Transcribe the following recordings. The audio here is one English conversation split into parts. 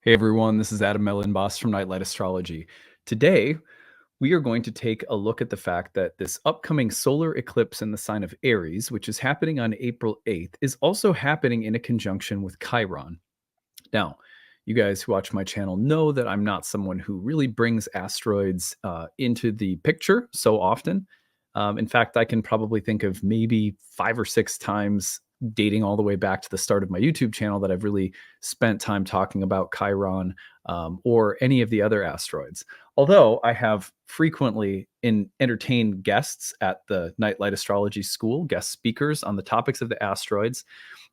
Hey everyone, this is Elenbaas from Nightlight Astrology. Today, we are going to take a look at the fact that this upcoming solar eclipse in the sign of Aries, which is happening on April 8th, is also happening in a conjunction with Chiron. Now, you guys who watch my channel know that I'm not someone who really brings asteroids into the picture so often. In fact, I can probably think of maybe 5 or 6 times dating all the way back to the start of my YouTube channel that I've really spent time talking about Chiron or any of the other asteroids. Although I have frequently entertained guests at the Nightlight Astrology School, guest speakers on the topics of the asteroids,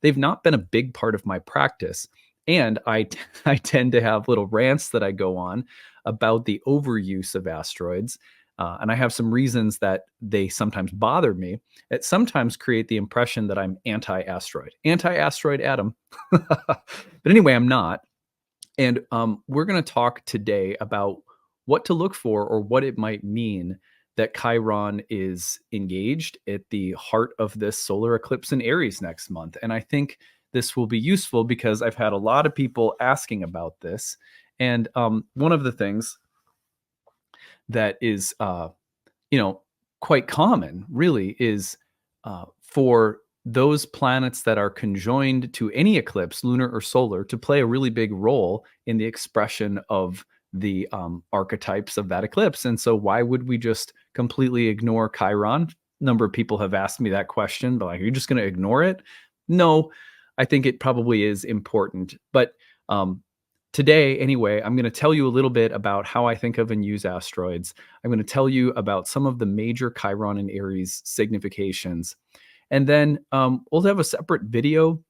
they've not been a big part of my practice. And I tend to have little rants that I go on about the overuse of asteroids. And I have some reasons that they sometimes bother me. It sometimes create the impression that I'm anti-asteroid Adam. But anyway, I'm not. And we're going to talk today about what to look for or what it might mean that Chiron is engaged at the heart of this solar eclipse in Aries next month. And I think this will be useful because I've had a lot of people asking about this. And one of the things that is, quite common really is for those planets that are conjoined to any eclipse, lunar or solar, to play a really big role in the expression of the archetypes of that eclipse. And so why would we just completely ignore Chiron? A number of people have asked me that question, but like, are you just going to ignore it? No, I think it probably is important. But today, anyway, I'm going to tell you a little bit about how I think of and use asteroids. I'm going to tell you about some of the major Chiron and Aries significations. And then we'll have a separate video.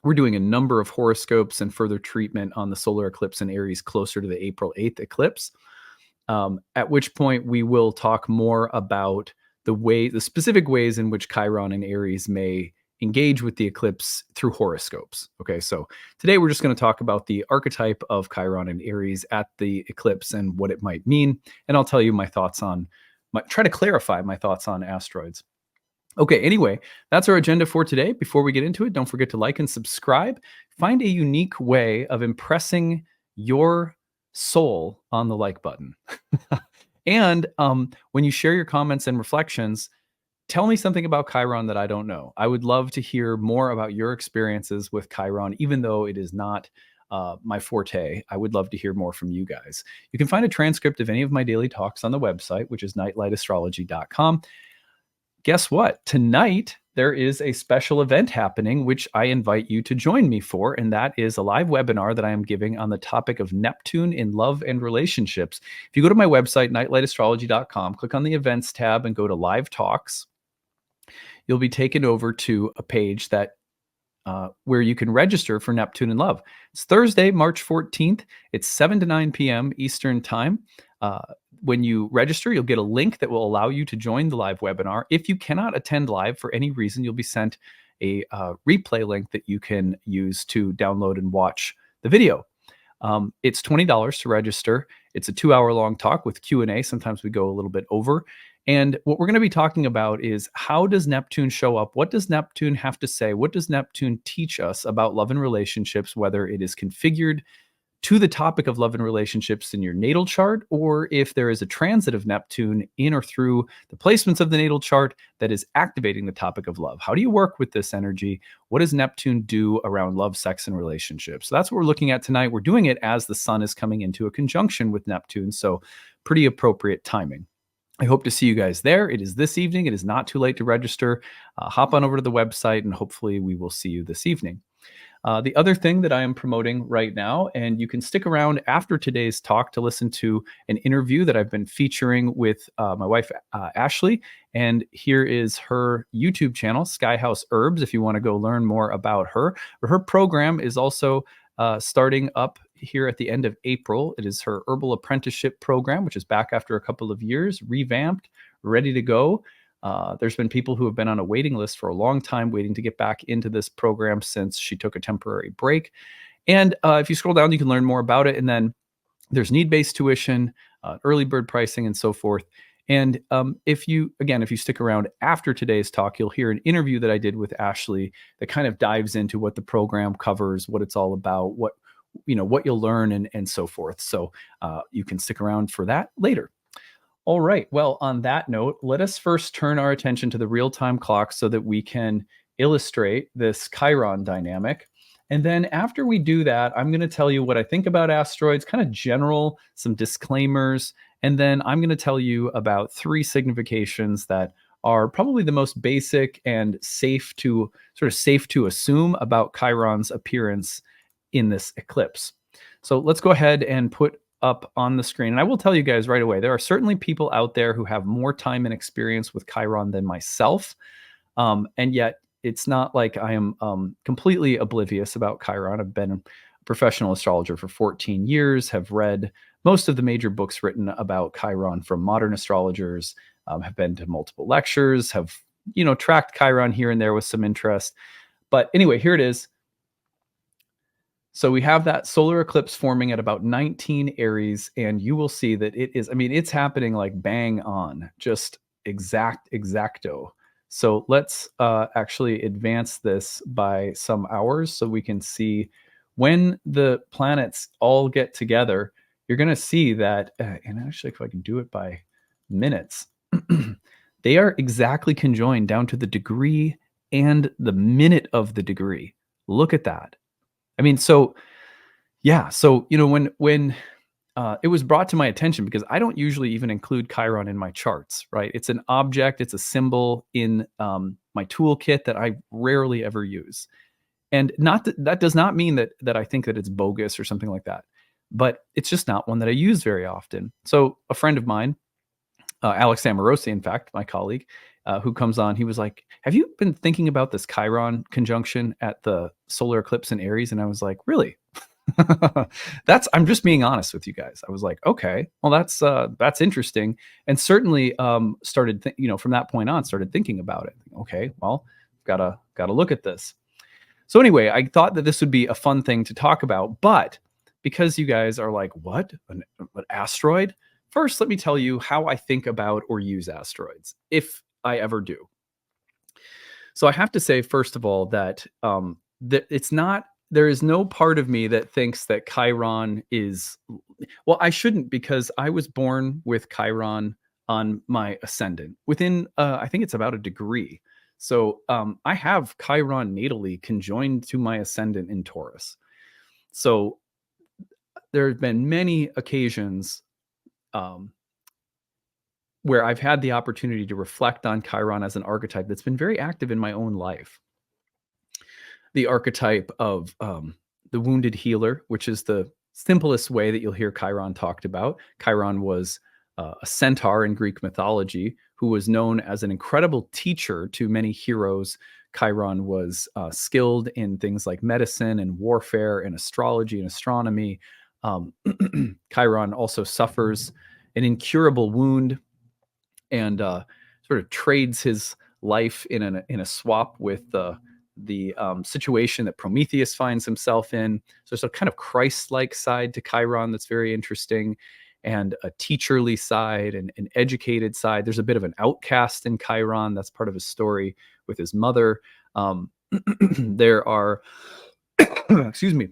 We're doing a number of horoscopes and further treatment on the solar eclipse in Aries closer to the April 8th eclipse, at which point we will talk more about the specific ways in which Chiron and Aries may engage with the eclipse through horoscopes. Okay, so today we're just going to talk about the archetype of Chiron and Aries at the eclipse and what it might mean. And I'll tell you my thoughts on, try to clarify my thoughts on asteroids. Okay, anyway, that's our agenda for today. Before we get into it, don't forget to like and subscribe. Find a unique way of impressing your soul on the like button. And when you share your comments and reflections, tell me something about Chiron that I don't know. I would love to hear more about your experiences with Chiron, even though it is not my forte. I would love to hear more from you guys. You can find a transcript of any of my daily talks on the website, which is nightlightastrology.com. Guess what? Tonight, there is a special event happening, which I invite you to join me for, and that is a live webinar that I am giving on the topic of Neptune in love and relationships. If you go to my website, nightlightastrology.com, click on the events tab and go to live talks, you'll be taken over to a page that where you can register for Neptune in Love. It's Thursday, March 14th. It's 7 to 9 p.m. Eastern Time. When you register, you'll get a link that will allow you to join the live webinar. If you cannot attend live for any reason, you'll be sent a replay link that you can use to download and watch the video. It's $20 to register. It's a 2-hour-long talk with Q&A. Sometimes we go a little bit over. And what we're going to be talking about is, how does Neptune show up? What does Neptune have to say? What does Neptune teach us about love and relationships, whether it is configured to the topic of love and relationships in your natal chart, or if there is a transit of Neptune in or through the placements of the natal chart that is activating the topic of love. How do you work with this energy? What does Neptune do around love, sex, and relationships? So that's what we're looking at tonight. We're doing it as the sun is coming into a conjunction with Neptune, so pretty appropriate timing. I hope to see you guys there. It is this evening. It is not too late to register. Hop on over to the website, and hopefully we will see you this evening. The other thing that I am promoting right now, and you can stick around after today's talk to listen to an interview that I've been featuring with my wife, Ashley. And here is her YouTube channel, Skyhouse Herbs, if you want to go learn more about her. Her program is also starting up here at the end of April. It is her herbal apprenticeship program, which is back after a couple of years, revamped, ready to go. There's been people who have been on a waiting list for a long time waiting to get back into this program since she took a temporary break. And if you scroll down, you can learn more about it. And then there's need-based tuition, early bird pricing, and so forth. And if you stick around after today's talk, you'll hear an interview that I did with Ashley that kind of dives into what the program covers, what it's all about, what what you'll learn and so forth. So you can stick around for that later. All right. Well, on that note, let us first turn our attention to the real time clock so that we can illustrate this Chiron dynamic. And then after we do that, I'm going to tell you what I think about asteroids, kind of general, some disclaimers. And then I'm going to tell you about three significations that are probably the most basic and safe to assume about Chiron's appearance in this eclipse. So let's go ahead and put up on the screen. And I will tell you guys right away, there are certainly people out there who have more time and experience with Chiron than myself. And yet it's not like I am completely oblivious about Chiron. I've been a professional astrologer for 14 years, have read most of the major books written about Chiron from modern astrologers, have been to multiple lectures, have, tracked Chiron here and there with some interest. But anyway, here it is. So we have that solar eclipse forming at about 19 Aries, and you will see that it's happening like bang on, just exacto. So let's actually advance this by some hours so we can see when the planets all get together. You're going to see that, and actually, if I can do it by minutes, they are exactly conjoined down to the degree and the minute of the degree. Look at that. I mean, so yeah, so when it was brought to my attention, because I don't usually even include Chiron in my charts, right? It's an object, it's a symbol in my toolkit that I rarely ever use, and that does not mean that I think that it's bogus or something like that, but it's just not one that I use very often. So a friend of mine, Alex Amorosi, in fact, my colleague, who comes on, he was like, "Have you been thinking about this Chiron conjunction at the solar eclipse in Aries?" And I was like, "Really?" I'm just being honest with you guys. I was like, okay, well, that's interesting, and certainly from that point on, started thinking about it. Okay, well, gotta look at this. So anyway, I thought that this would be a fun thing to talk about, but because you guys are like, what, an asteroid? First, let me tell you how I think about or use asteroids, if I ever do. So I have to say, first of all, that it's not. There is no part of me that thinks that Chiron is. Well, I shouldn't, because I was born with Chiron on my ascendant within, I think it's about a degree. So I have Chiron natally conjoined to my ascendant in Taurus. So there have been many occasions where I've had the opportunity to reflect on Chiron as an archetype that's been very active in my own life. The archetype of the wounded healer, which is the simplest way that you'll hear Chiron talked about. Chiron was a centaur in Greek mythology who was known as an incredible teacher to many heroes. Chiron was skilled in things like medicine and warfare and astrology and astronomy. Chiron also suffers an incurable wound and sort of trades his life in a swap with the situation that Prometheus finds himself in. So there's a kind of Christ-like side to Chiron that's very interesting, and a teacherly side and an educated side. There's a bit of an outcast in Chiron. That's part of his story with his mother. There are, excuse me,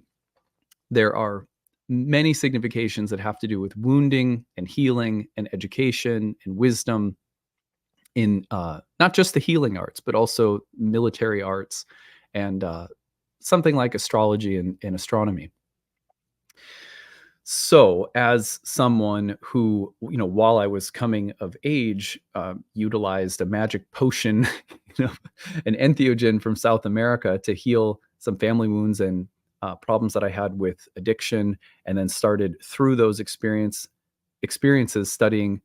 there are many significations that have to do with wounding and healing and education and wisdom in not just the healing arts, but also military arts and something like astrology and astronomy. So, as someone who, while I was coming of age, utilized a magic potion, an entheogen from South America to heal some family wounds and problems that I had with addiction, and then started through those experiences studying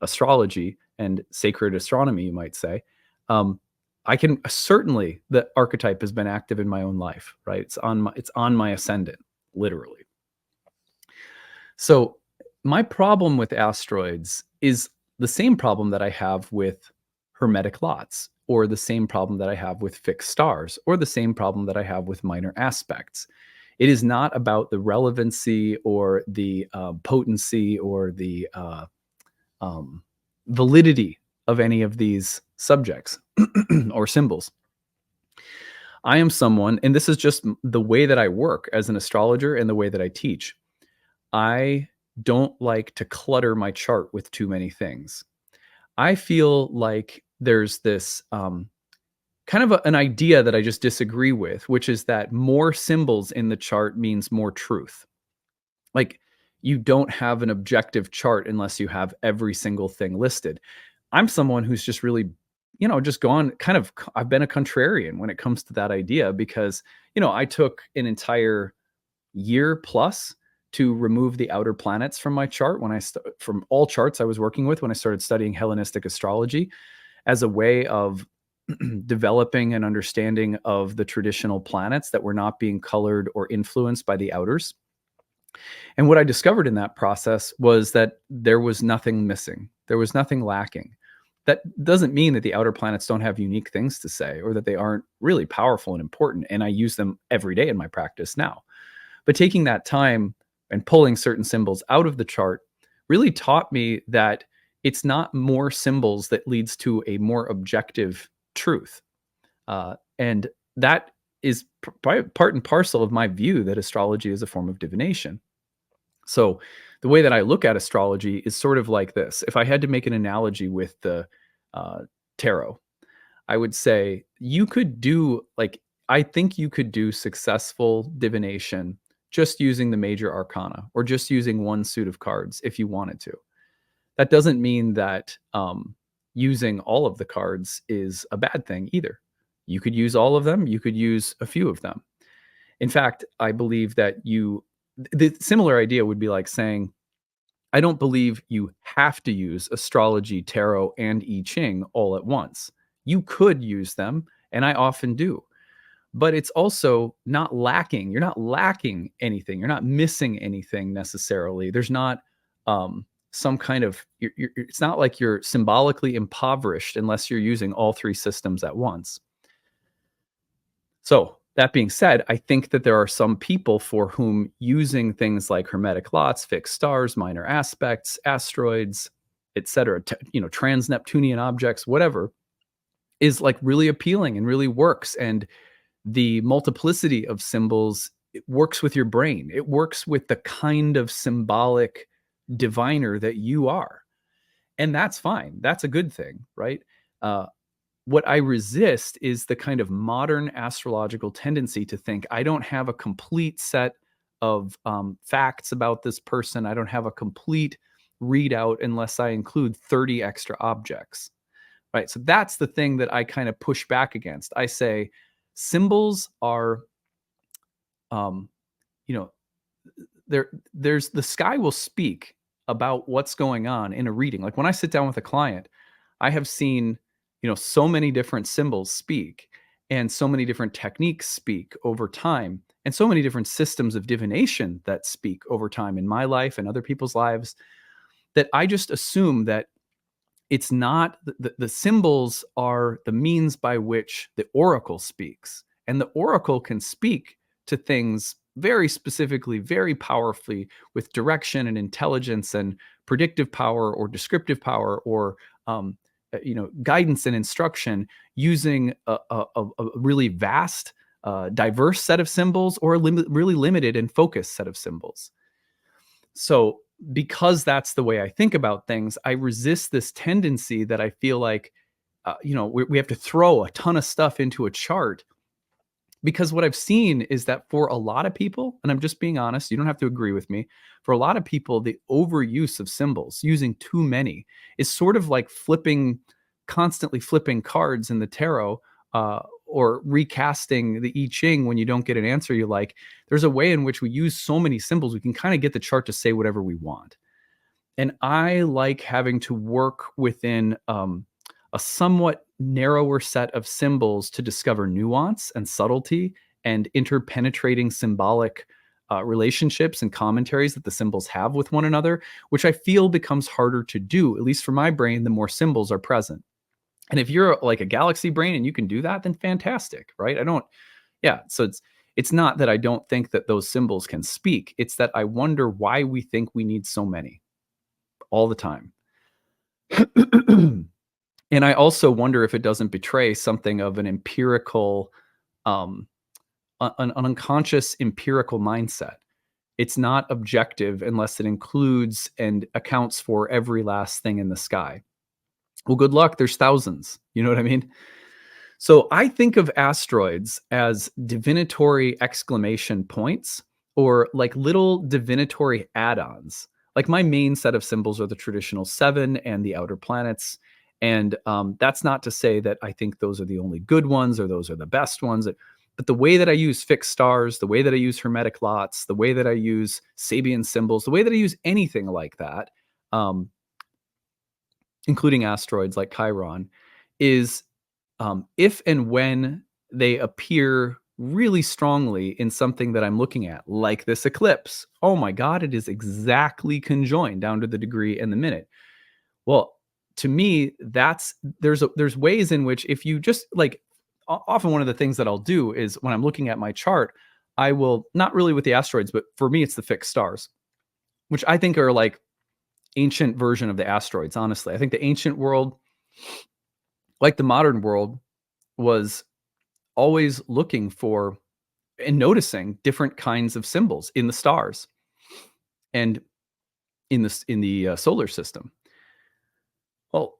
astrology and sacred astronomy, you might say. I can certainly, the archetype has been active in my own life, right? It's on my ascendant, literally. So my problem with asteroids is the same problem that I have with hermetic lots, or the same problem that I have with fixed stars, or the same problem that I have with minor aspects. It is not about the relevancy or the potency or the validity of any of these subjects or symbols. I am someone, and this is just the way that I work as an astrologer and the way that I teach. I don't like to clutter my chart with too many things. I feel like there's this kind of an idea that I just disagree with, which is that more symbols in the chart means more truth. Like, you don't have an objective chart unless you have every single thing listed. I'm someone who's just really, just gone kind of, I've been a contrarian when it comes to that idea because, I took an entire year plus to remove the outer planets from my chart from all charts I was working with when I started studying Hellenistic astrology as a way of developing an understanding of the traditional planets that were not being colored or influenced by the outers. And what I discovered in that process was that there was nothing missing. There was nothing lacking. That doesn't mean that the outer planets don't have unique things to say or that they aren't really powerful and important. And I use them every day in my practice now. But taking that time and pulling certain symbols out of the chart really taught me that it's not more symbols that leads to a more objective truth. And that is part and parcel of my view that astrology is a form of divination. So the way that I look at astrology is sort of like this. If I had to make an analogy with the uh, tarot, I would say you could do like I think you could do successful divination just using the major arcana or just using one suit of cards if you wanted to. That doesn't mean that using all of the cards is a bad thing either. You could use all of them, you could use a few of them. In fact, I believe that the similar idea would be like saying, I don't believe you have to use astrology, tarot, and I Ching all at once. You could use them, and I often do. But it's also not lacking. You're not lacking anything. You're not missing anything necessarily. There's not some kind of, it's not like you're symbolically impoverished unless you're using all three systems at once. So, that being said, I think that there are some people for whom using things like hermetic lots, fixed stars, minor aspects, asteroids, etc., trans-Neptunian objects, whatever, is like really appealing and really works. And the multiplicity of symbols, it works with your brain. It works with the kind of symbolic diviner that you are. And that's fine. That's a good thing, right? Uh, what I resist is the kind of modern astrological tendency to think I don't have a complete set of facts about this person. I don't have a complete readout unless I include 30 extra objects. Right. So that's the thing that I kind of push back against. I say symbols are, um, you know, there's the sky will speak about what's going on in a reading. Like when I sit down with a client, I have seen, so many different symbols speak and so many different techniques speak over time and so many different systems of divination that speak over time in my life and other people's lives that I just assume that it's not the symbols are the means by which the oracle speaks, and the oracle can speak to things very specifically, very powerfully, with direction and intelligence and predictive power or descriptive power or guidance and instruction using a really vast diverse set of symbols or a really limited and focused set of symbols. So because that's the way I think about things, I resist this tendency that I feel like, we have to throw a ton of stuff into a chart. Because what I've seen is that for a lot of people, and I'm just being honest, you don't have to agree with me. For a lot of people, the overuse of symbols, using too many, is sort of like constantly flipping cards in the tarot, or recasting the I Ching when you don't get an answer you like. There's a way in which we use so many symbols, we can kind of get the chart to say whatever we want. And I like having to work within a somewhat narrower set of symbols to discover nuance and subtlety and interpenetrating symbolic relationships and commentaries that the symbols have with one another, which I feel becomes harder to do, at least for my brain, the more symbols are present. And if you're like a galaxy brain and you can do that, then fantastic, right? So it's not that I don't think that those symbols can speak. It's that I wonder why we think we need so many all the time. And I also wonder if it doesn't betray something of an empirical um, an unconscious empirical mindset. It's not objective unless it includes and accounts for every last thing in the sky. Well, good luck. There's thousands. You know what I mean? So I think of asteroids as divinatory exclamation points or like little divinatory add ons. Like my main set of symbols are the traditional seven and the outer planets. And that's not to say that I think those are the only good ones or those are the best ones. But the way that I use fixed stars, the way that I use hermetic lots, the way that I use Sabian symbols, the way that I use anything like that, um, including asteroids like Chiron, is if and when they appear really strongly in something that I'm looking at, like this eclipse. Oh my God, it is exactly conjoined down to the degree and the minute. Well, to me, there's ways in which if you just like often one of the things that I'll do is when I'm looking at my chart, I will not really with the asteroids, but for me it's the fixed stars, which I think are like ancient version of the asteroids. Honestly, I think the ancient world, like the modern world, was always looking for and noticing different kinds of symbols in the stars and in the solar system. Well,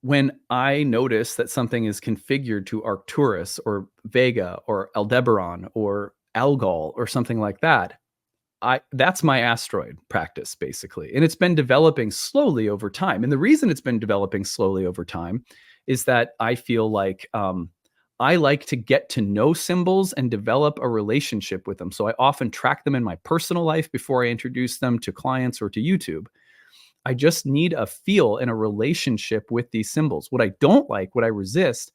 when I notice that something is configured to Arcturus or Vega or Aldebaran or Algol or something like that, that's my asteroid practice basically. And it's been developing slowly over time. And the reason it's been developing slowly over time is that I feel like I like to get to know symbols and develop a relationship with them. So I often track them in my personal life before I introduce them to clients or to YouTube. I just need a feel and a relationship with these symbols. What I don't like, what I resist,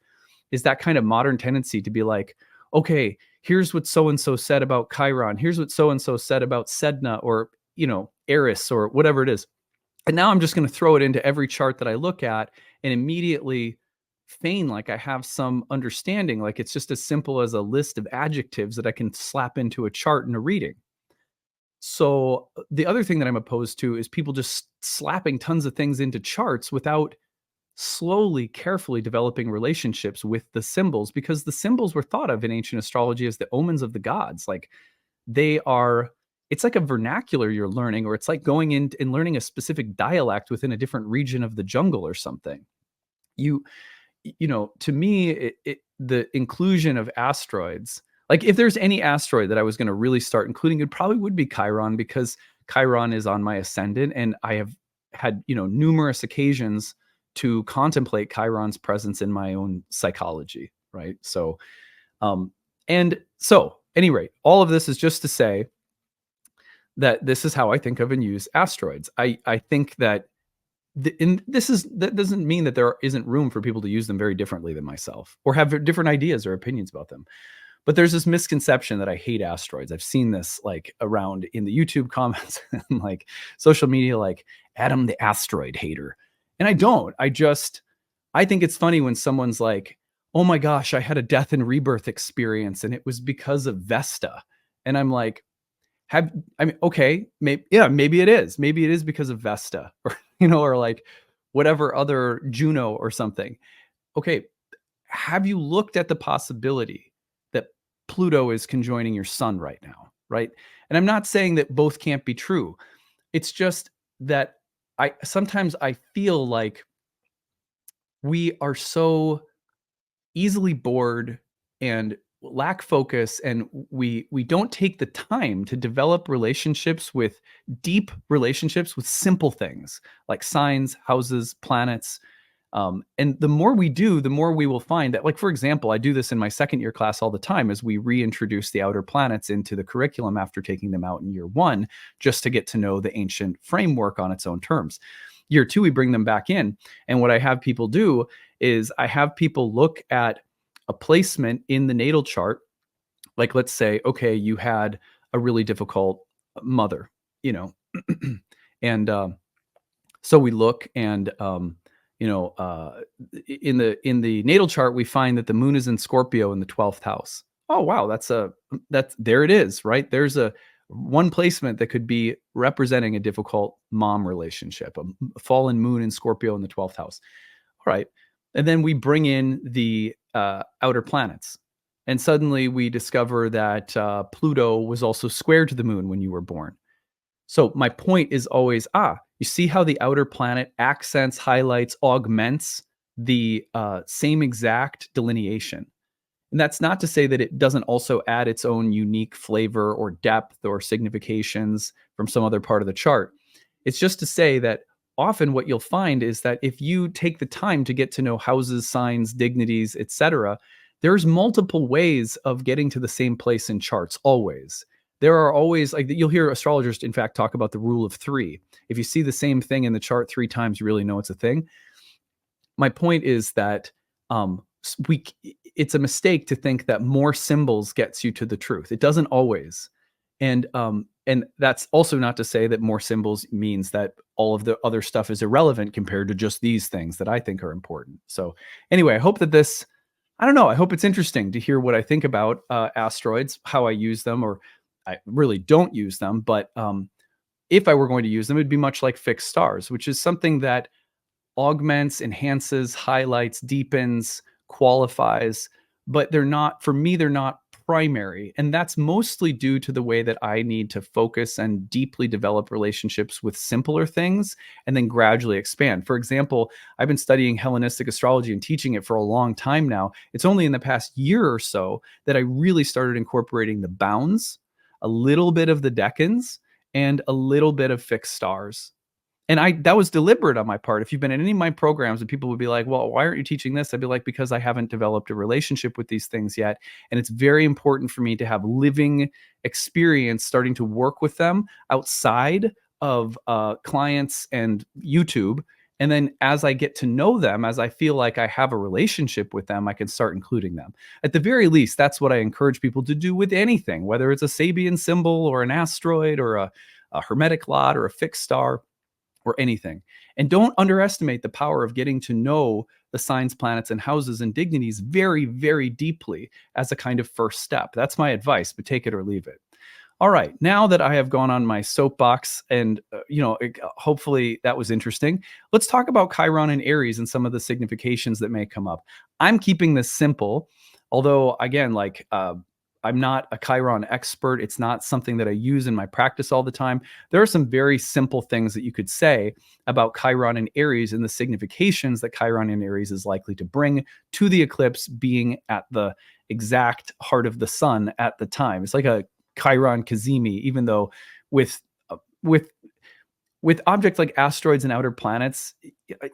is that kind of modern tendency to be like, okay, here's what so and so said about Chiron. Here's what so and so said about Sedna or, Aries or whatever it is. And now I'm just going to throw it into every chart that I look at and immediately feign like I have some understanding, like it's just as simple as a list of adjectives that I can slap into a chart in a reading. So the other thing that I'm opposed to is people just slapping tons of things into charts without slowly, carefully developing relationships with the symbols, because the symbols were thought of in ancient astrology as the omens of the gods. Like they are, it's like a vernacular you're learning, or it's like going in and learning a specific dialect within a different region of the jungle or something. You, to me, the inclusion of asteroids, like if there's any asteroid that I was going to really start including, it probably would be Chiron, because Chiron is on my ascendant and I have had, numerous occasions to contemplate Chiron's presence in my own psychology. Right. So, and so any rate, all of this is just to say that this is how I think of and use asteroids. I think that that doesn't mean that there isn't room for people to use them very differently than myself or have different ideas or opinions about them. But there's this misconception that I hate asteroids. I've seen this like around in the YouTube comments and like social media, like Adam the asteroid hater. And I don't. I think it's funny when someone's like, oh my gosh, I had a death and rebirth experience and it was because of Vesta. And I'm like, okay, maybe it is. Maybe it is because of Vesta or, or like whatever other Juno or something. Okay. Have you looked at the possibility that Pluto is conjoining your sun right now? Right. And I'm not saying that both can't be true. It's just that sometimes I feel like we are so easily bored and lack focus, and we don't take the time to develop relationships with deep relationships with simple things like signs, houses, planets. And the more we do, the more we will find that, like, for example, I do this in my second year class all the time as we reintroduce the outer planets into the curriculum after taking them out in year one, just to get to know the ancient framework on its own terms. Year two, we bring them back in. And what I have people do is I have people look at a placement in the natal chart. Like, let's say, okay, you had a really difficult mother, and so we look and, in the natal chart, we find that the moon is in Scorpio in the 12th house. Oh, wow. That's there it is, right? There's one placement that could be representing a difficult mom relationship, a fallen moon in Scorpio in the 12th house. All right. And then we bring in the outer planets. And suddenly we discover that Pluto was also square to the moon when you were born. So my point is always, you see how the outer planet accents, highlights, augments the same exact delineation. And that's not to say that it doesn't also add its own unique flavor or depth or significations from some other part of the chart. It's just to say that often what you'll find is that if you take the time to get to know houses, signs, dignities, etc., there's multiple ways of getting to the same place in charts always. There are always, like, you'll hear astrologers in fact talk about the rule of 3. If you see the same thing in the chart 3 times, you really know it's a thing. My point is that we it's a mistake to think that more symbols gets you to the truth. It doesn't always. And that's also not to say that more symbols means that all of the other stuff is irrelevant compared to just these things that I think are important. So anyway, I hope that this, I don't know, I hope it's interesting to hear what I think about asteroids, how I use them, or I really don't use them. But if I were going to use them, it'd be much like fixed stars, which is something that augments, enhances, highlights, deepens, qualifies, but they're not, for me, they're not primary. And that's mostly due to the way that I need to focus and deeply develop relationships with simpler things and then gradually expand. For example, I've been studying Hellenistic astrology and teaching it for a long time now. It's only in the past year or so that I really started incorporating the bounds, a little bit of the decans, and a little bit of fixed stars. And that was deliberate on my part. If you've been in any of my programs and people would be like, well, why aren't you teaching this? I'd be like, because I haven't developed a relationship with these things yet. And it's very important for me to have living experience starting to work with them outside of clients and YouTube. And then as I get to know them, as I feel like I have a relationship with them, I can start including them. At the very least, that's what I encourage people to do with anything, whether it's a Sabian symbol or an asteroid or a hermetic lot or a fixed star or anything. And don't underestimate the power of getting to know the signs, planets, and houses and dignities very, very deeply as a kind of first step. That's my advice, but take it or leave it. All right, now that I have gone on my soapbox and, hopefully that was interesting, let's talk about Chiron and Aries and some of the significations that may come up. I'm keeping this simple, although, again, I'm not a Chiron expert. It's not something that I use in my practice all the time. There are some very simple things that you could say about Chiron and Aries and the significations that Chiron and Aries is likely to bring to the eclipse being at the exact heart of the sun at the time. It's like a Chiron Kazemi, even though with with with objects like asteroids and outer planets,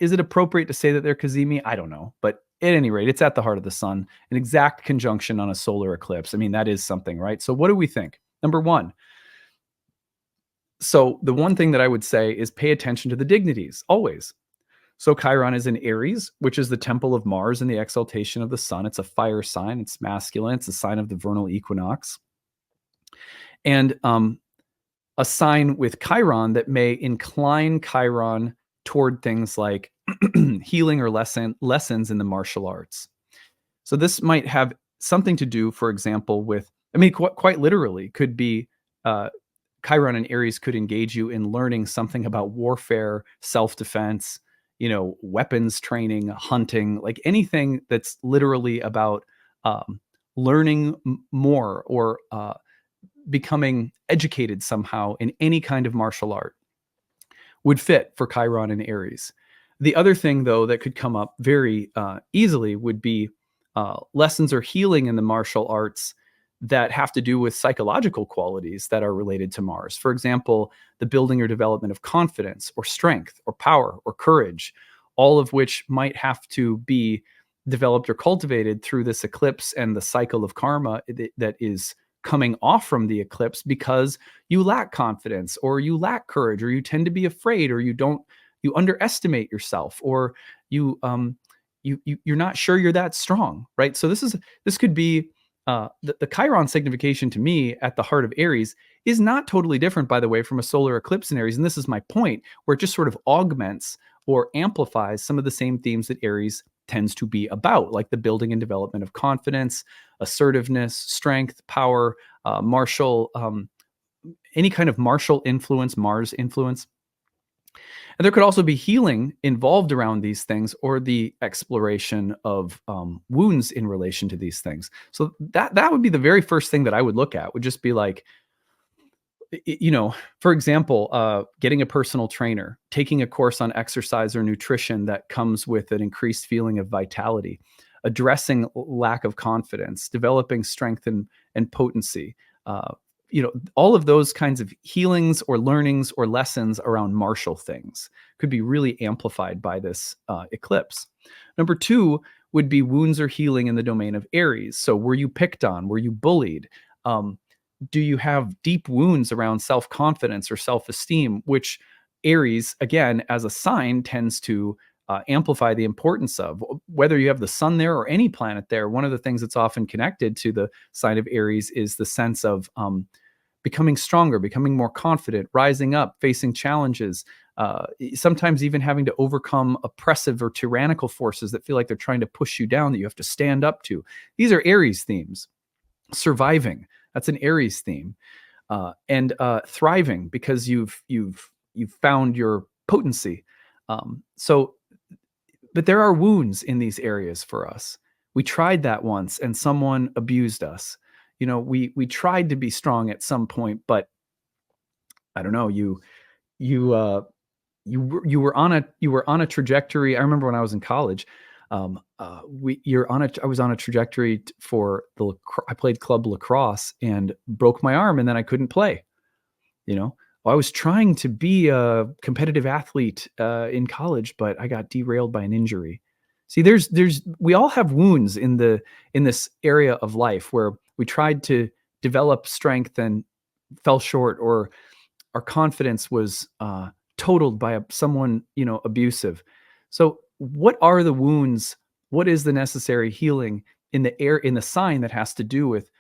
is it appropriate to say that they're Kazemi? I don't know. But at any rate, it's at the heart of the sun, an exact conjunction on a solar eclipse. I mean, that is something, right? So what do we think? Number one, so the one thing that I would say is pay attention to the dignities, always. So Chiron is in Aries, which is the temple of Mars and the exaltation of the sun. It's a fire sign. It's masculine. It's a sign of the vernal equinox. And a sign with Chiron that may incline Chiron toward things like healing or lessons in the martial arts. So this might have something to do, for example, with, I mean, quite literally could be Chiron and Aries could engage you in learning something about warfare, self-defense, weapons training, hunting, like anything that's literally about learning more or becoming educated somehow in any kind of martial art would fit for Chiron and Aries. The other thing, though, that could come up very easily would be lessons or healing in the martial arts that have to do with psychological qualities that are related to Mars. For example, the building or development of confidence or strength or power or courage, all of which might have to be developed or cultivated through this eclipse and the cycle of karma that is coming off from the eclipse because you lack confidence or you lack courage or you tend to be afraid or you underestimate yourself or you're not sure you're that strong, right? So this could be the Chiron signification to me at the heart of Aries is not totally different, by the way, from a solar eclipse in Aries. And this is my point, where it just sort of augments or amplifies some of the same themes that Aries tends to be about, like the building and development of confidence, assertiveness, strength, power, martial, any kind of martial influence, Mars influence. And there could also be healing involved around these things, or the exploration of wounds in relation to these things. So that would be the very first thing that I would look at. Would just be like, for example, getting a personal trainer, taking a course on exercise or nutrition that comes with an increased feeling of vitality, addressing lack of confidence, developing strength and potency. All of those kinds of healings or learnings or lessons around martial things could be really amplified by this eclipse. Number two would be wounds or healing in the domain of Aries. So, were you picked on? Were you bullied? Do you have deep wounds around self-confidence or self-esteem, which Aries, again, as a sign, tends to amplify the importance of? Whether you have the sun there or any planet there, one of the things that's often connected to the sign of Aries is the sense of becoming stronger, becoming more confident, rising up, facing challenges, sometimes even having to overcome oppressive or tyrannical forces that feel like they're trying to push you down, that you have to stand up to. These are Aries themes. Surviving, that's an Aries theme. And thriving, because you've found your potency. So, but there are wounds in these areas for us. We tried that once, and someone abused us. We tried to be strong at some point, but I don't know. You were on a trajectory. I remember when I was in college. I was on a trajectory I played club lacrosse and broke my arm, and then I couldn't play. I was trying to be a competitive athlete in college, but I got derailed by an injury. See, we all have wounds in this area of life where we tried to develop strength and fell short, or our confidence was totaled by someone abusive. So, what are the wounds? What is the necessary healing in the sign that has to do with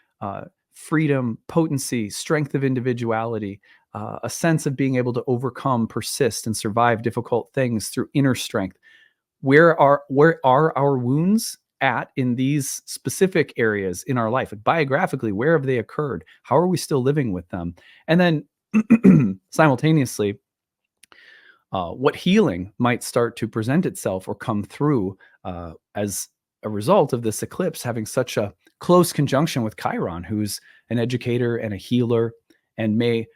freedom, potency, strength of individuality, a sense of being able to overcome, persist, and survive difficult things through inner strength? Where are our wounds at in these specific areas in our life? Like, biographically, where have they occurred? How are we still living with them? And then simultaneously, what healing might start to present itself or come through as a result of this eclipse having such a close conjunction with Chiron, who's an educator and a healer, and may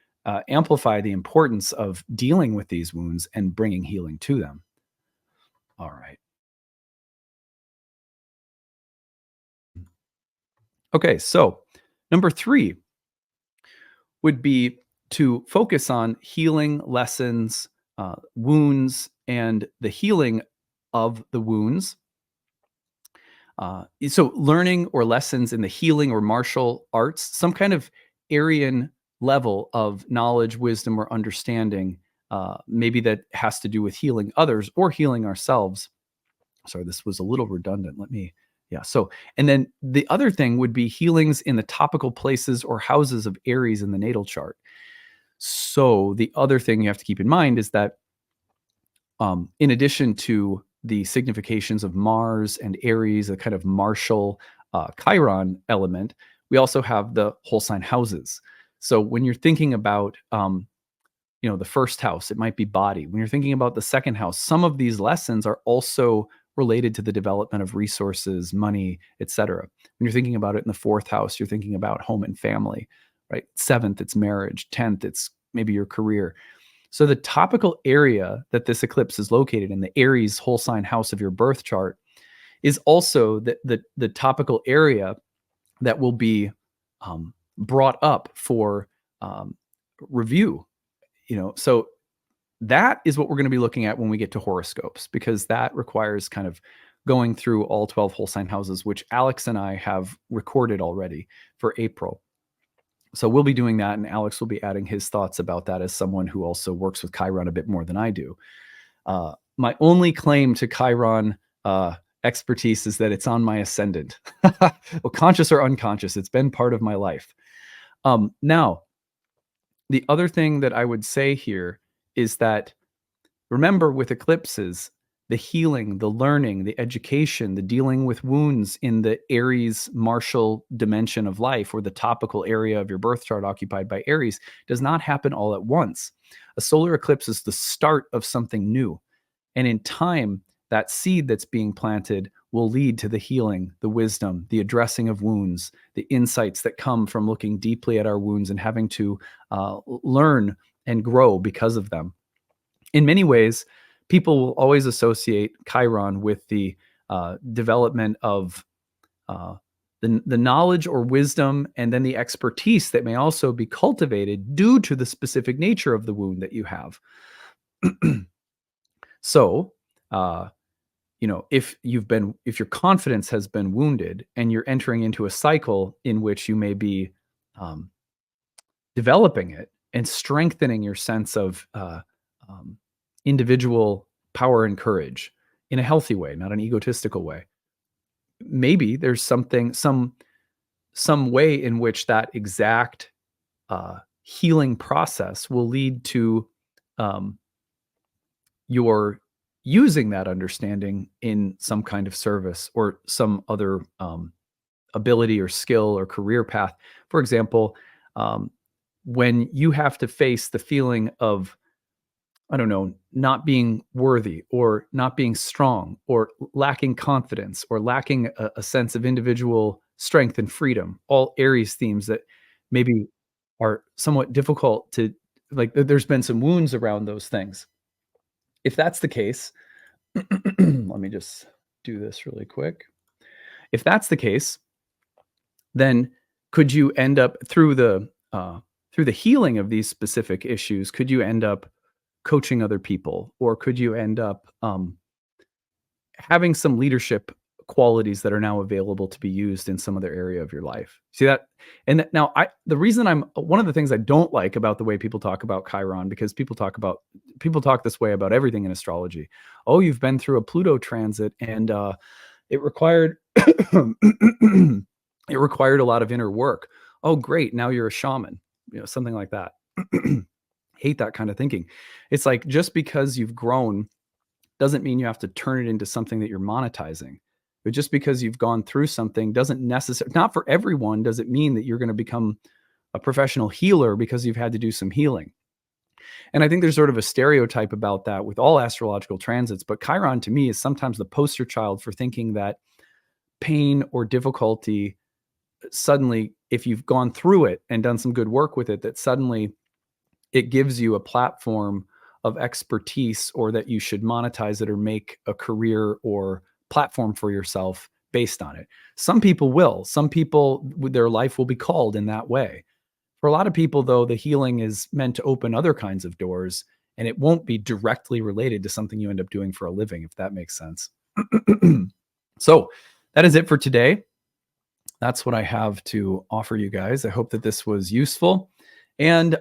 amplify the importance of dealing with these wounds and bringing healing to them. All right. Okay, so number 3 would be to focus on healing lessons, wounds, and the healing of the wounds. So learning or lessons in the healing or martial arts, some kind of Aryan level of knowledge, wisdom, or understanding, maybe that has to do with healing others or healing ourselves. Sorry, this was a little redundant. Yeah. So, and then the other thing would be healings in the topical places or houses of Aries in the natal chart. So the other thing you have to keep in mind is that in addition to the significations of Mars and Aries, a kind of martial Chiron element, we also have the whole sign houses. So when you're thinking about, the first house, it might be body. When you're thinking about the second house, some of these lessons are also related to the development of resources, money, etc. When you're thinking about it in the fourth house, you're thinking about home and family, right? Seventh, it's marriage. 10th, it's maybe your career. So the topical area that this eclipse is located in, the Aries whole sign house of your birth chart, is also the topical area that will be brought up for review. So that is what we're going to be looking at when we get to horoscopes, because that requires kind of going through all 12 whole sign houses, which Alex and I have recorded already for April. So we'll be doing that, and Alex will be adding his thoughts about that as someone who also works with Chiron a bit more than I do. My only claim to Chiron expertise is that it's on my ascendant. Well, conscious or unconscious, it's been part of my life. Now, the other thing that I would say here is that, remember, with eclipses, the healing, the learning, the education, the dealing with wounds in the Aries martial dimension of life, or the topical area of your birth chart occupied by Aries, does not happen all at once. A solar eclipse is the start of something new. And in time, that seed that's being planted will lead to the healing, the wisdom, the addressing of wounds, the insights that come from looking deeply at our wounds and having to learn and grow because of them. In many ways, people will always associate Chiron with the development of the knowledge or wisdom, and then the expertise that may also be cultivated due to the specific nature of the wound that you have. So, if your confidence has been wounded and you're entering into a cycle in which you may be developing it and strengthening your sense of individual power and courage in a healthy way, not an egotistical way, maybe there's some way in which that exact healing process will lead to your using that understanding in some kind of service or some other ability or skill or career path. For example, when you have to face the feeling of, I don't know, not being worthy or not being strong or lacking confidence or lacking a sense of individual strength and freedom, all Aries themes that maybe are somewhat difficult to, like, there's been some wounds around those things. If that's the case, let me just do this really quick. If that's the case, then could you end up through the healing of these specific issues, could you end up coaching other people, or could you end up having some leadership qualities that are now available to be used in some other area of your life? See that? And now the reason one of the things I don't like about the way people talk about Chiron, because people talk this way about everything in astrology. Oh, you've been through a Pluto transit and it required it required a lot of inner work. Oh, great. Now you're a shaman, something like that. Hate that kind of thinking. It's like, just because you've grown doesn't mean you have to turn it into something that you're monetizing. But just because you've gone through something doesn't necessarily, not for everyone, does it mean that you're going to become a professional healer because you've had to do some healing. And I think there's sort of a stereotype about that with all astrological transits. But Chiron, to me, is sometimes the poster child for thinking that pain or difficulty suddenly, if you've gone through it and done some good work with it, that suddenly it gives you a platform of expertise, or that you should monetize it or make a career or platform for yourself based on it. Some people will. Some people, their life will be called in that way. For a lot of people, though, the healing is meant to open other kinds of doors, and it won't be directly related to something you end up doing for a living, if that makes sense. So that is it for today. That's what I have to offer you guys. I hope that this was useful. And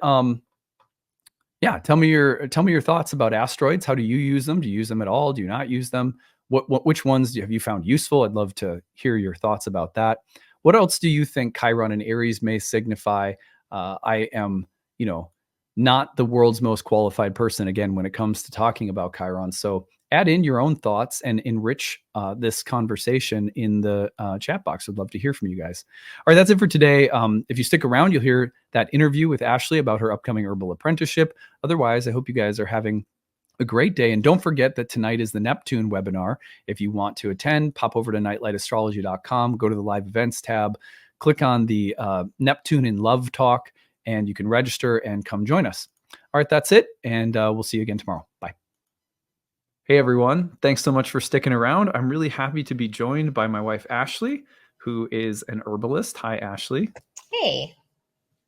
yeah, tell me your thoughts about asteroids. How do you use them? Do you use them at all? Do you not use them? Which ones have you found useful? I'd love to hear your thoughts about that. What else do you think Chiron and Aries may signify? I am, not the world's most qualified person, again, when it comes to talking about Chiron. So add in your own thoughts and enrich this conversation in the chat box. I'd love to hear from you guys. All right, that's it for today. If you stick around, you'll hear that interview with Ashley about her upcoming herbal apprenticeship. Otherwise, I hope you guys are having a great day. And don't forget that tonight is the Neptune webinar. If you want to attend, pop over to nightlightastrology.com, go to the live events tab, click on the Neptune in Love talk, and you can register and come join us. All right, that's it. And we'll see you again tomorrow. Bye. Hey, everyone. Thanks so much for sticking around. I'm really happy to be joined by my wife, Ashley, who is an herbalist. Hi, Ashley. Hey.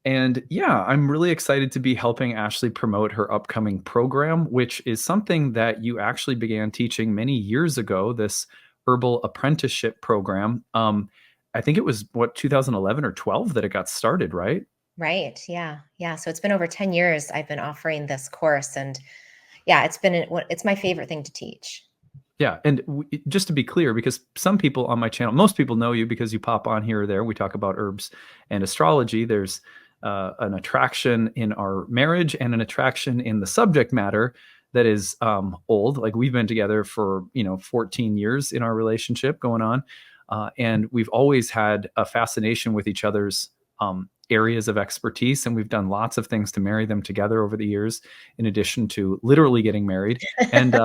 And yeah, I'm really excited to be helping Ashley promote her upcoming program, which is something that you actually began teaching many years ago, this herbal apprenticeship program. I think it was 2011 or 12 that it got started, right? Right. Yeah. Yeah. So it's been over 10 years I've been offering this course, and yeah, it's my favorite thing to teach. Yeah. And just to be clear, because some people on my channel, most people know you because you pop on here or there. We talk about herbs and astrology. There's an attraction in our marriage and an attraction in the subject matter that is old. Like we've been together for 14 years in our relationship going on, and we've always had a fascination with each other's areas of expertise, and we've done lots of things to marry them together over the years, in addition to literally getting married. And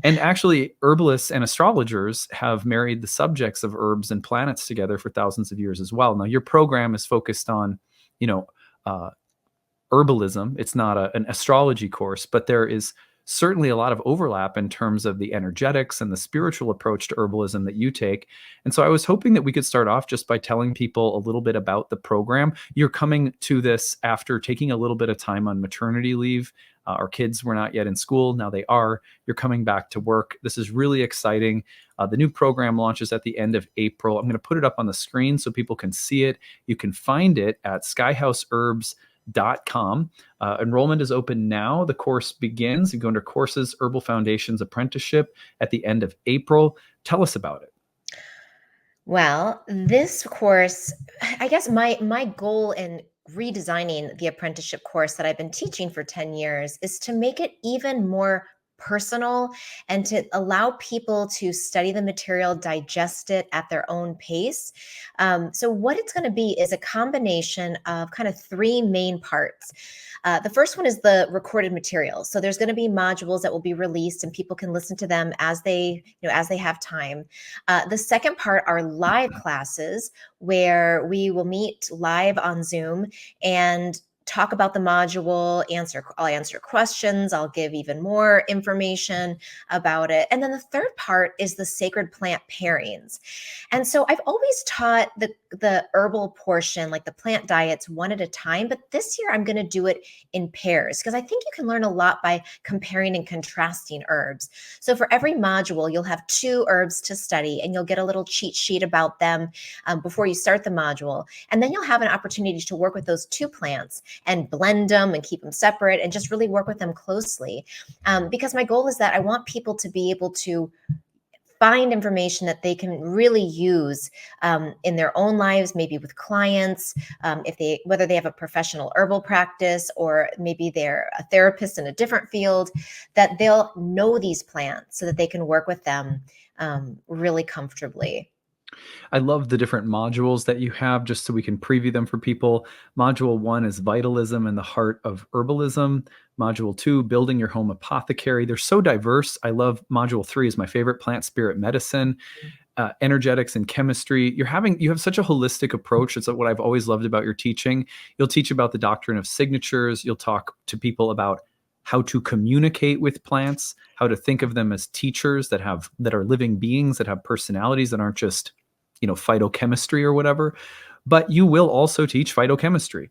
and actually, herbalists and astrologers have married the subjects of herbs and planets together for thousands of years as well. Now, your program is focused on, you know, uh, herbalism. It's not an astrology course, but there is certainly a lot of overlap in terms of the energetics and the spiritual approach to herbalism that you take. And so I was hoping that we could start off just by telling people a little bit about the program. You're coming to this after taking a little bit of time on maternity leave. Our kids were not yet in school. Now they are. You're coming back to work. This is really exciting. The new program launches at the end of April. I'm going to put it up on the screen so people can see it. You can find it at skyhouseherbs.com. Enrollment is open now. The course begins. You go under Courses, Herbal Foundations Apprenticeship at the end of April. Tell us about it. Well, this course, I guess my goal in redesigning the apprenticeship course that I've been teaching for 10 years is to make it even more personal and to allow people to study the material, digest it at their own pace. So what it's going to be is a combination of kind of three main parts. The first one is the recorded material. So there's going to be modules that will be released, and people can listen to them as they have time. The second part are live classes where we will meet live on Zoom and talk about the module, I'll answer questions, I'll give even more information about it. And then the third part is the sacred plant pairings. And so I've always taught the herbal portion, like the plant diets, one at a time, but this year I'm going to do it in pairs because I think you can learn a lot by comparing and contrasting herbs. So for every module, you'll have 2 herbs to study, and you'll get a little cheat sheet about them before you start the module. And then you'll have an opportunity to work with those 2 plants and blend them and keep them separate and just really work with them closely. Because my goal is that I want people to be able to find information that they can really use in their own lives, maybe with clients, whether they have a professional herbal practice or maybe they're a therapist in a different field, that they'll know these plants so that they can work with them really comfortably. I love the different modules that you have, just so we can preview them for people. Module 1 is Vitalism and the Heart of Herbalism. Module 2, Building Your Home Apothecary. They're so diverse. I love Module 3 is my favorite, Plant Spirit Medicine. Energetics and chemistry. You have such a holistic approach. It's what I've always loved about your teaching. You'll teach about the doctrine of signatures. You'll talk to people about how to communicate with plants, how to think of them as teachers that are living beings, that have personalities, that aren't just phytochemistry or whatever. But you will also teach phytochemistry.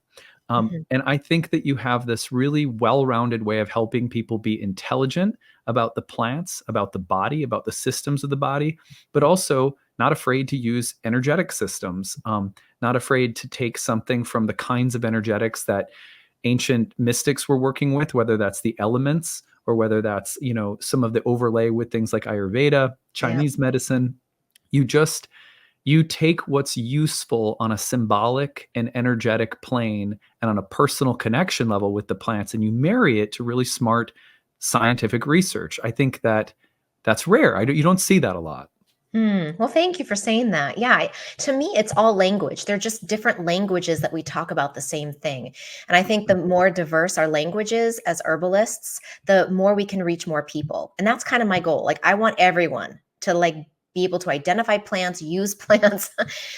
And I think that you have this really well-rounded way of helping people be intelligent about the plants, about the body, about the systems of the body, but also not afraid to use energetic systems, not afraid to take something from the kinds of energetics that ancient mystics were working with, whether that's the elements or whether that's, some of the overlay with things like Ayurveda, Chinese medicine. You take what's useful on a symbolic and energetic plane and on a personal connection level with the plants, and you marry it to really smart scientific research. I think that's rare. You don't see that a lot. Well, thank you for saying that. Yeah, to me, it's all language. They're just different languages that we talk about the same thing. And I think the more diverse our languages as herbalists, the more we can reach more people. And that's kind of my goal. Like, I want everyone to be able to identify plants, use plants.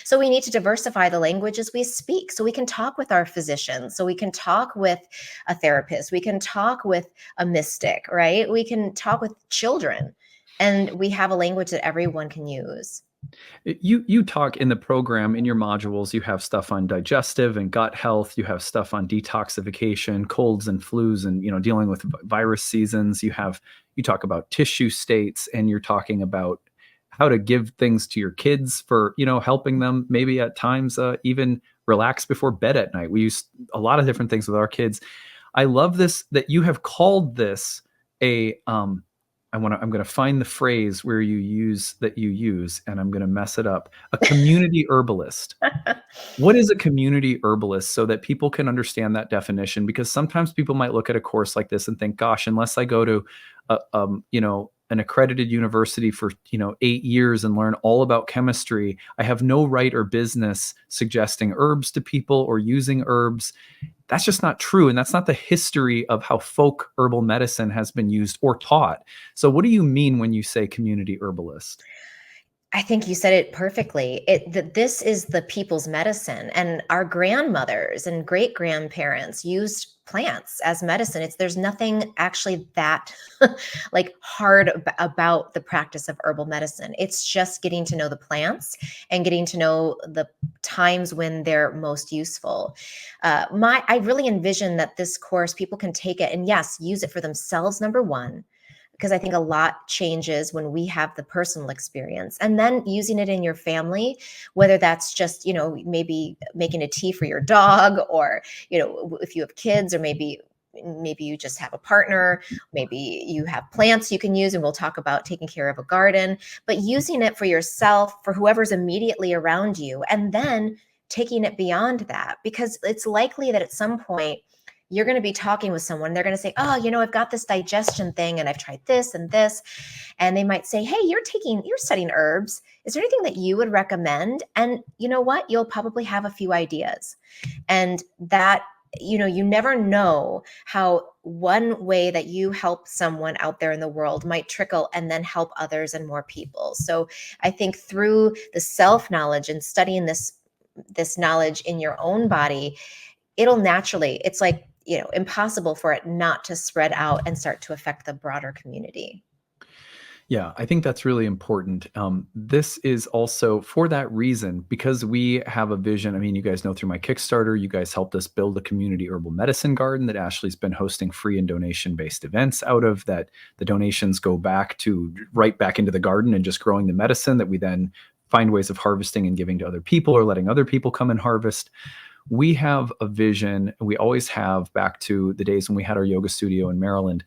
So we need to diversify the languages we speak so we can talk with our physicians, so we can talk with a therapist, we can talk with a mystic, right? We can talk with children, and we have a language that everyone can use. You talk in the program, in your modules, you have stuff on digestive and gut health. You have stuff on detoxification, colds and flus, and dealing with virus seasons. You talk about tissue states, and you're talking about how to give things to your kids for, helping them maybe at times even relax before bed at night. We use a lot of different things with our kids. I love this, that you have called this a I'm going to find the phrase where you use, and I'm going to mess it up. A community herbalist. What is a community herbalist, so that people can understand that definition? Because sometimes people might look at a course like this and think, gosh, unless I go to an accredited university for 8 years and learn all about chemistry, I have no right or business suggesting herbs to people or using herbs. That's just not true. And that's not the history of how folk herbal medicine has been used or taught. So what do you mean when you say community herbalist? I think you said it perfectly. This is the people's medicine, and our grandmothers and great grandparents used plants as medicine. There's nothing actually that like hard about the practice of herbal medicine. It's just getting to know the plants and getting to know the times when they're most useful. I really envision that this course, people can take it and, yes, use it for themselves, number one, because I think a lot changes when we have the personal experience, and then using it in your family, whether that's just, maybe making a tea for your dog, or, if you have kids, or maybe you just have a partner, maybe you have plants you can use, and we'll talk about taking care of a garden, but using it for yourself, for whoever's immediately around you, and then taking it beyond that, because it's likely that at some point you're going to be talking with someone. They're going to say, oh, I've got this digestion thing and I've tried this and this. And they might say, hey, you're studying herbs. Is there anything that you would recommend? And you know what? You'll probably have a few ideas. And that, you never know how one way that you help someone out there in the world might trickle and then help others and more people. So I think through the self-knowledge and studying this knowledge in your own body, it'll naturally, it's like, impossible for it not to spread out and start to affect the broader community. Yeah, I think that's really important. This is also for that reason, because we have a vision. I mean, you guys know through my Kickstarter, you guys helped us build a community herbal medicine garden that Ashley's been hosting free and donation-based events out of, that the donations go back to right back into the garden and just growing the medicine that we then find ways of harvesting and giving to other people, or letting other people come and harvest. We have a vision. We always have, back to the days when we had our yoga studio in Maryland.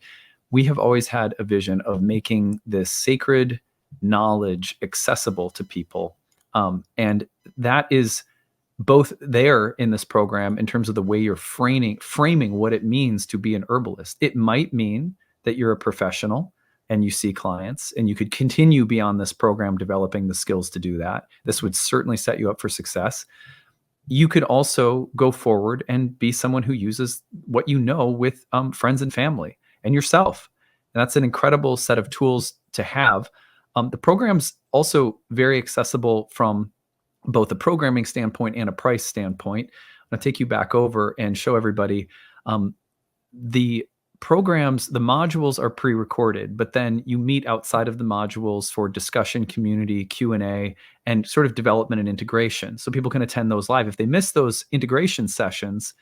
We have always had a vision of making this sacred knowledge accessible to people. And that is both there in this program in terms of the way you're framing what it means to be an herbalist. It might mean that you're a professional and you see clients, and you could continue beyond this program developing the skills to do that. This would certainly set you up for success. You could also go forward and be someone who uses what you know with friends and family and yourself. And that's an incredible set of tools to have. The program's also very accessible from both a programming standpoint and a price standpoint. I'm going to take you back over and show everybody the programs. The modules are pre-recorded, but then you meet outside of the modules for discussion, community, Q&A, and sort of development and integration. So people can attend those live. If they miss those integration sessions,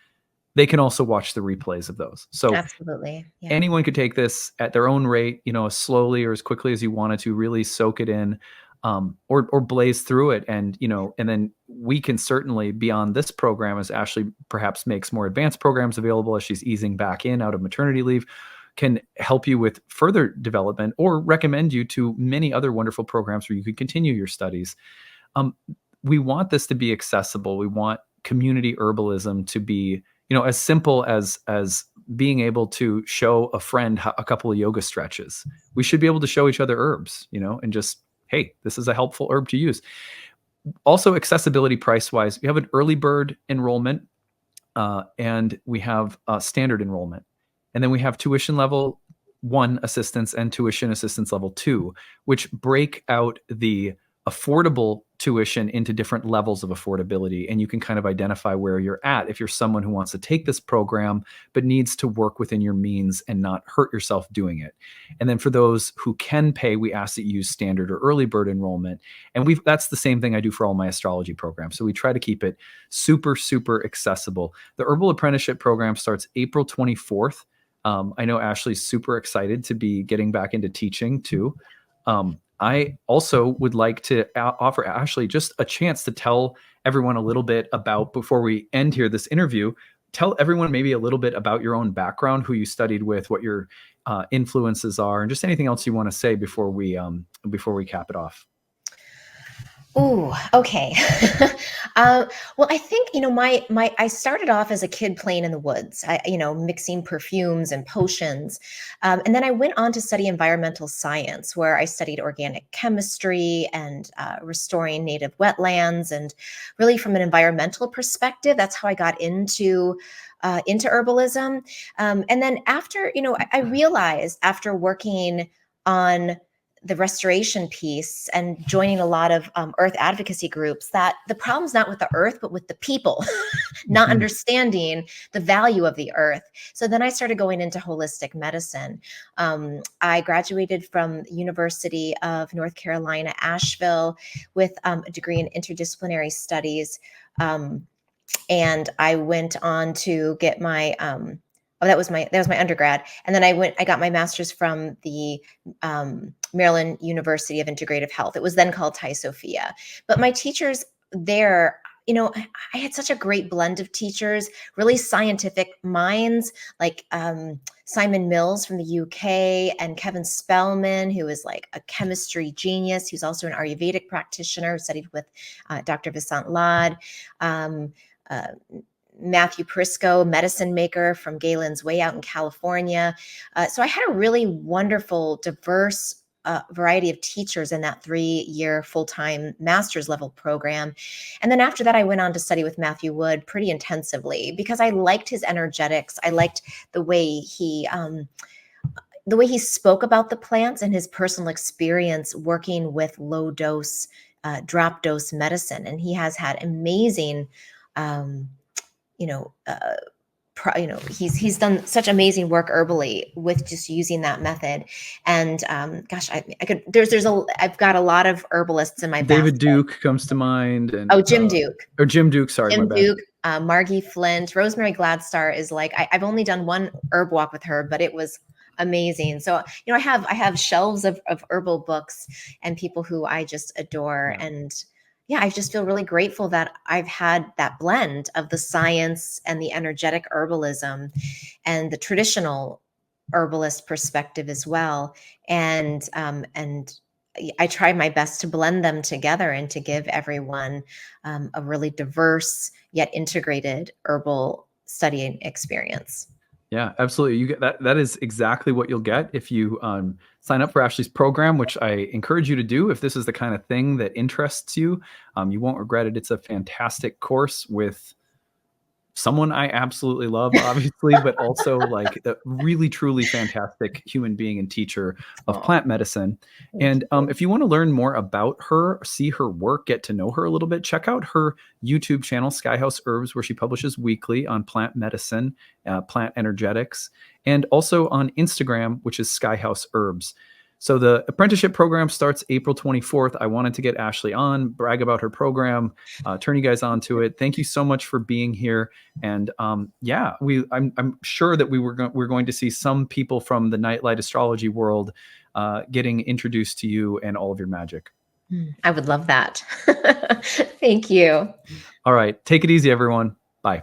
they can also watch the replays of those. So Absolutely. Yeah. anyone could take this at their own rate, as slowly or as quickly as you wanted to, really soak it in, or blaze through it. And then we can certainly, beyond this program, as Ashley perhaps makes more advanced programs available as she's easing back in out of maternity leave, can help you with further development or recommend you to many other wonderful programs where you could continue your studies. We want this to be accessible. We want community herbalism to be, as simple as being able to show a friend a couple of yoga stretches. We should be able to show each other herbs, and just, hey, this is a helpful herb to use. Also, accessibility price-wise, we have an early bird enrollment, and we have standard enrollment. And then we have tuition level 1 assistance and tuition assistance level 2, which break out the affordable tuition into different levels of affordability. And you can kind of identify where you're at if you're someone who wants to take this program but needs to work within your means and not hurt yourself doing it. And then for those who can pay, we ask that you use standard or early bird enrollment. And that's the same thing I do for all my astrology programs. So we try to keep it super, super accessible. The Herbal Apprenticeship program starts April 24th. I know Ashley's super excited to be getting back into teaching too. I also would like to offer Ashley just a chance to tell everyone a little bit about, before we end here this interview, tell everyone maybe a little bit about your own background, who you studied with, what your influences are, and just anything else you want to say before we cap it off. Ooh, okay. Well, I think, I started off as a kid playing in the woods, mixing perfumes and potions. And then I went on to study environmental science, where I studied organic chemistry and restoring native wetlands. And really, from an environmental perspective, that's how I got into herbalism. And then after, I realized after working on the restoration piece and joining a lot of earth advocacy groups that the problem's not with the earth but with the people not Mhm. understanding the value of the earth. So then I started going into holistic medicine. I graduated from the University of North Carolina, Asheville, with a degree in interdisciplinary studies. And I went on to get my that was my undergrad, and then I got my master's from the Maryland University of Integrative Health. It was then called Tai Sophia. But my teachers there, I had such a great blend of teachers, really scientific minds, like Simon Mills from the UK, and Kevin Spellman, who is like a chemistry genius. He's also an Ayurvedic practitioner who studied with Dr. Vasant Lad. Uh, Matthew Prisco, medicine maker from Galen's Way out in California. So I had a really wonderful, diverse variety of teachers in that 3-year full-time master's level program. And then after that, I went on to study with Matthew Wood pretty intensively because I liked his energetics. I liked the way he spoke about the plants and his personal experience working with low dose, drop dose medicine. And he has had amazing, um, you know, uh, he's done such amazing work herbally with just using that method. And gosh, I could I've got a lot of herbalists in my David basket. Duke comes to mind, and Oh, Jim Duke. or Jim Duke. Sorry, my Jim bad. Duke, Margie Flint, Rosemary Gladstar is like I've only done one herb walk with her, but it was amazing. So I have shelves of herbal books and people who I just adore. Yeah. And yeah, I just feel really grateful that I've had that blend of the science and the energetic herbalism and the traditional herbalist perspective as well. And I try my best to blend them together and to give everyone a really diverse yet integrated herbal studying experience. Yeah, absolutely. You get that. That is exactly what you'll get if you sign up for Ashley's program, which I encourage you to do. If this is the kind of thing that interests you, you won't regret it. It's a fantastic course with someone I absolutely love, obviously, but also like a really, truly fantastic human being and teacher of Oh, plant medicine. thank And you. if you want to learn more about her, see her work, get to know her a little bit, check out her YouTube channel, Skyhouse Herbs, where she publishes weekly on plant medicine, plant energetics, and also on Instagram, which is Skyhouse Herbs. So the apprenticeship program starts April 24th. I wanted to get Ashley on, brag about her program, turn you guys on to it. Thank you so much for being here. And yeah, I'm sure that we're going to see some people from the Nightlight astrology world getting introduced to you and all of your magic. I would love that. Thank you. All right, take it easy, everyone. Bye.